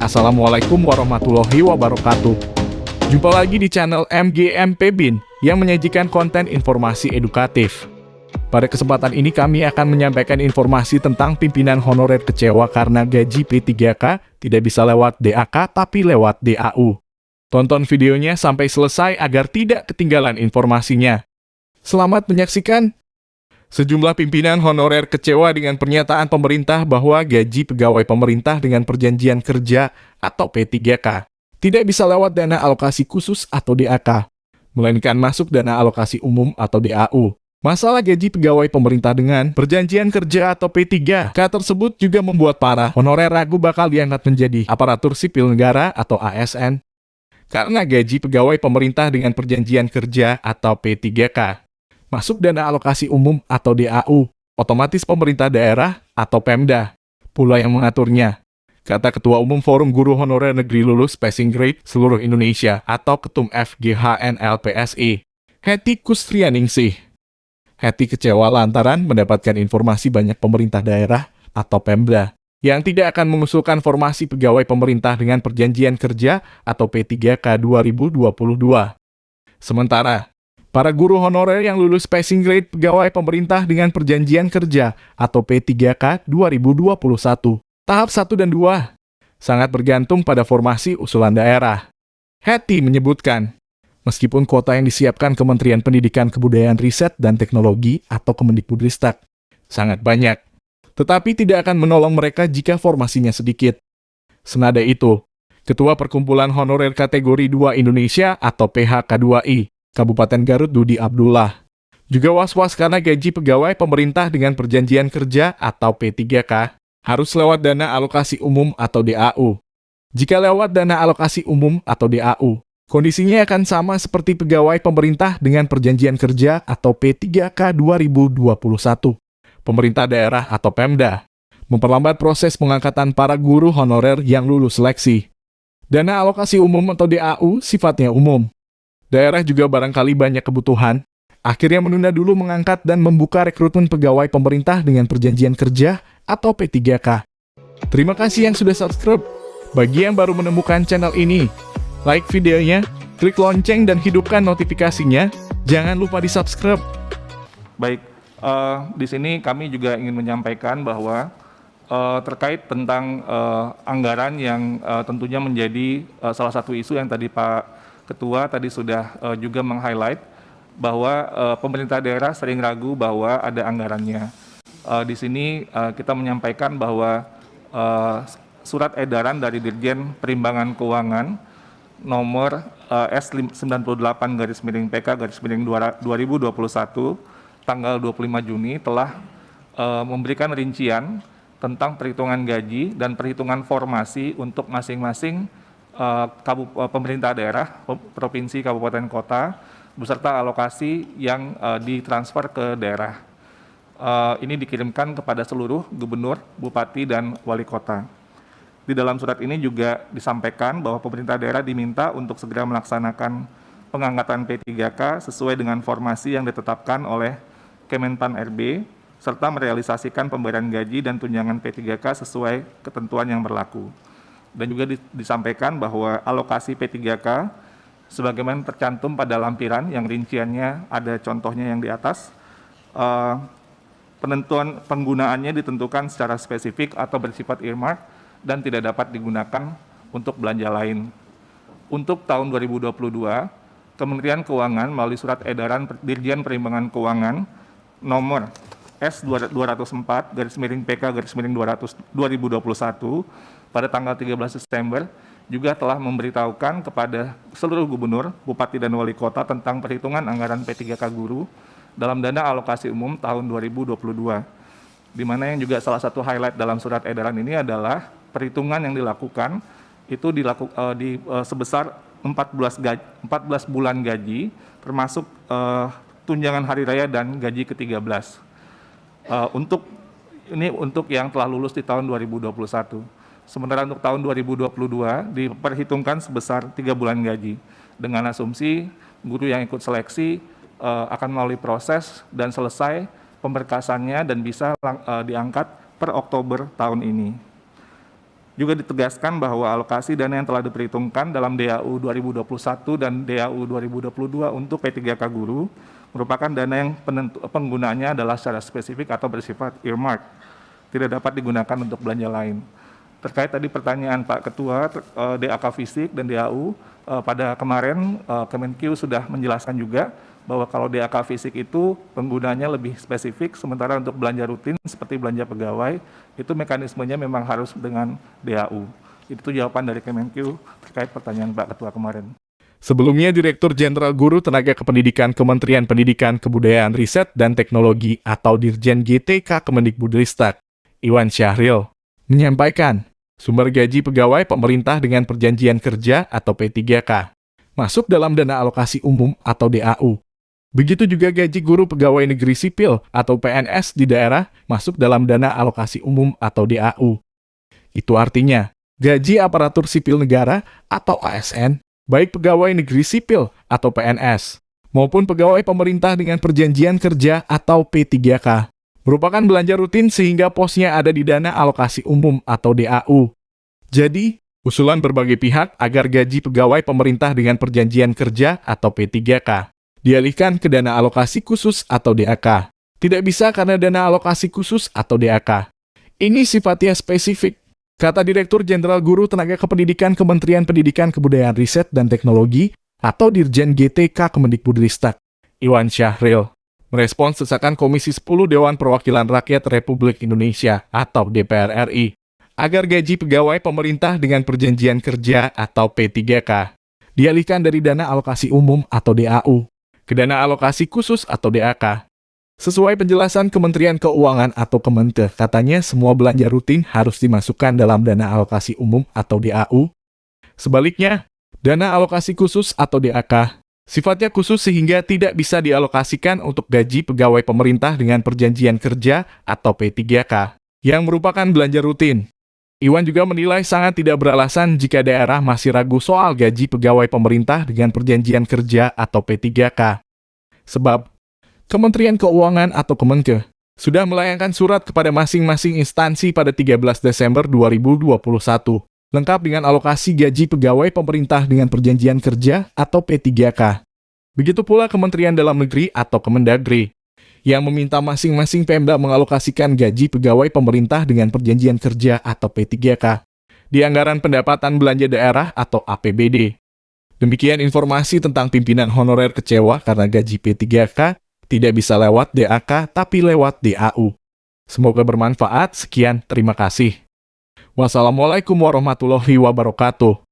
Assalamualaikum warahmatullahi wabarakatuh. Jumpa lagi di channel MGMP Bin yang menyajikan konten informasi edukatif. Pada kesempatan ini kami akan menyampaikan informasi tentang pimpinan honorer kecewa karena gaji P3K tidak bisa lewat DAK tapi lewat DAU. Tonton videonya sampai selesai agar tidak ketinggalan informasinya. Selamat menyaksikan. Sejumlah pimpinan honorer kecewa dengan pernyataan pemerintah bahwa gaji pegawai pemerintah dengan perjanjian kerja atau P3K tidak bisa lewat dana alokasi khusus atau DAK, melainkan masuk dana alokasi umum atau DAU. Masalah gaji pegawai pemerintah dengan perjanjian kerja atau P3K tersebut juga membuat para honorer ragu bakal diangkat menjadi aparatur sipil negara atau ASN. Karena gaji pegawai pemerintah dengan perjanjian kerja atau P3K masuk dana alokasi umum atau DAU, otomatis pemerintah daerah atau Pemda pula yang mengaturnya, kata Ketua Umum Forum Guru Honorer Negeri Lulus Passing Grade Seluruh Indonesia atau Ketum FGHNLPSI, Hetty Kustrianingsih. Hetty kecewa lantaran mendapatkan informasi banyak pemerintah daerah atau Pemda yang tidak akan mengusulkan formasi pegawai pemerintah dengan perjanjian kerja atau P3K 2022. Sementara para guru honorer yang lulus passing grade pegawai pemerintah dengan perjanjian kerja atau P3K 2021, tahap 1 dan 2, sangat bergantung pada formasi usulan daerah. Hetty menyebutkan, meskipun kuota yang disiapkan Kementerian Pendidikan Kebudayaan Riset dan Teknologi atau Kemendikbudristek sangat banyak, tetapi tidak akan menolong mereka jika formasinya sedikit. Senada itu, Ketua Perkumpulan Honorer Kategori 2 Indonesia atau PHK2I, Kabupaten Garut Dudi Abdullah juga was-was karena gaji pegawai pemerintah dengan perjanjian kerja atau P3K harus lewat dana alokasi umum atau DAU. Jika lewat dana alokasi umum atau DAU, kondisinya akan sama seperti pegawai pemerintah dengan perjanjian kerja atau P3K 2021. Pemerintah daerah atau Pemda memperlambat proses pengangkatan para guru honorer yang lulus seleksi. Dana alokasi umum atau DAU sifatnya umum. Daerah juga barangkali banyak kebutuhan, akhirnya menunda dulu mengangkat dan membuka rekrutmen pegawai pemerintah dengan perjanjian kerja atau P3K. Terima kasih yang sudah subscribe. Bagi yang baru menemukan channel ini, like videonya, klik lonceng dan hidupkan notifikasinya. Jangan lupa di subscribe. Baik, di sini kami juga ingin menyampaikan bahwa terkait tentang anggaran yang tentunya menjadi salah satu isu yang tadi Pak Ketua tadi sudah juga meng-highlight bahwa pemerintah daerah sering ragu bahwa ada anggarannya. Di sini kita menyampaikan bahwa surat edaran dari Dirjen Perimbangan Keuangan nomor S58/PK/2021 tanggal 25 Juni telah memberikan rincian tentang perhitungan gaji dan perhitungan formasi untuk masing-masing pemerintah daerah, provinsi, kabupaten, kota, beserta alokasi yang ditransfer ke daerah. Ini dikirimkan kepada seluruh gubernur, bupati, dan wali kota. Di dalam surat ini juga disampaikan bahwa pemerintah daerah diminta untuk segera melaksanakan pengangkatan P3K sesuai dengan formasi yang ditetapkan oleh Kemenpan RB, serta merealisasikan pembayaran gaji dan tunjangan P3K sesuai ketentuan yang berlaku. Dan juga disampaikan bahwa alokasi P3K sebagaimana tercantum pada lampiran yang rinciannya ada contohnya yang di atas, penentuan penggunaannya ditentukan secara spesifik atau bersifat earmark dan tidak dapat digunakan untuk belanja lain. Untuk tahun 2022, Kementerian Keuangan melalui surat edaran Dirjen Perimbangan Keuangan nomor S204/PK/2021 pada tanggal 13 Desember juga telah memberitahukan kepada seluruh gubernur, bupati, dan wali kota tentang perhitungan anggaran P3K guru dalam dana alokasi umum tahun 2022. Di mana yang juga salah satu highlight dalam surat edaran ini adalah perhitungan yang dilakukan itu sebesar 14 bulan gaji termasuk tunjangan hari raya dan gaji ke-13. Untuk yang telah lulus di tahun 2021. Sementara untuk tahun 2022 diperhitungkan sebesar 3 bulan gaji dengan asumsi guru yang ikut seleksi akan melalui proses dan selesai pemberkasannya dan bisa diangkat per Oktober tahun ini. Juga ditegaskan bahwa alokasi dana yang telah diperhitungkan dalam DAU 2021 dan DAU 2022 untuk P3K guru merupakan dana yang penggunaannya adalah secara spesifik atau bersifat earmark, tidak dapat digunakan untuk belanja lain. Terkait tadi pertanyaan Pak Ketua, DAK fisik dan DAU, pada kemarin Kemenkeu sudah menjelaskan juga bahwa kalau DAK fisik itu penggunanya lebih spesifik, sementara untuk belanja rutin seperti belanja pegawai, itu mekanismenya memang harus dengan DAU. Itu jawaban dari Kemenkeu terkait pertanyaan Pak Ketua kemarin. Sebelumnya, Direktur Jenderal Guru Tenaga Kependidikan Kementerian Pendidikan Kebudayaan Riset dan Teknologi atau Dirjen GTK Kemendikbudristek, Iwan Syahril, menyampaikan sumber gaji pegawai pemerintah dengan perjanjian kerja atau P3K masuk dalam dana alokasi umum atau DAU. Begitu juga gaji guru pegawai negeri sipil atau PNS di daerah masuk dalam dana alokasi umum atau DAU. Itu artinya, gaji aparatur sipil negara atau ASN, baik pegawai negeri sipil atau PNS, maupun pegawai pemerintah dengan perjanjian kerja atau P3K, merupakan belanja rutin sehingga posnya ada di dana alokasi umum atau DAU. Jadi, usulan berbagai pihak agar gaji pegawai pemerintah dengan perjanjian kerja atau P3K dialihkan ke dana alokasi khusus atau DAK. Tidak bisa karena dana alokasi khusus atau DAK ini sifatnya spesifik, kata Direktur Jenderal Guru Tenaga Kependidikan Kementerian Pendidikan Kebudayaan Riset dan Teknologi atau Dirjen GTK Kemendikbudristek, Iwan Syahril, merespons desakan Komisi 10 Dewan Perwakilan Rakyat Republik Indonesia atau DPR RI agar gaji pegawai pemerintah dengan perjanjian kerja atau P3K dialihkan dari dana alokasi umum atau DAU ke dana alokasi khusus atau DAK. Sesuai penjelasan Kementerian Keuangan atau Kemenkeu, katanya semua belanja rutin harus dimasukkan dalam dana alokasi umum atau DAU. Sebaliknya, dana alokasi khusus atau DAK sifatnya khusus sehingga tidak bisa dialokasikan untuk gaji pegawai pemerintah dengan perjanjian kerja atau P3K yang merupakan belanja rutin. Iwan juga menilai sangat tidak beralasan jika daerah masih ragu soal gaji pegawai pemerintah dengan perjanjian kerja atau P3K. Sebab, Kementerian Keuangan atau Kemenkeu sudah melayangkan surat kepada masing-masing instansi pada 13 Desember 2021, lengkap dengan alokasi gaji pegawai pemerintah dengan perjanjian kerja atau P3K. Begitu pula Kementerian Dalam Negeri atau Kemendagri, yang meminta masing-masing Pemda mengalokasikan gaji pegawai pemerintah dengan perjanjian kerja atau P3K di anggaran pendapatan belanja daerah atau APBD. Demikian informasi tentang pimpinan honorer kecewa karena gaji P3K tidak bisa lewat DAK tapi lewat DAU. Semoga bermanfaat. Sekian, terima kasih. Wassalamualaikum warahmatullahi wabarakatuh.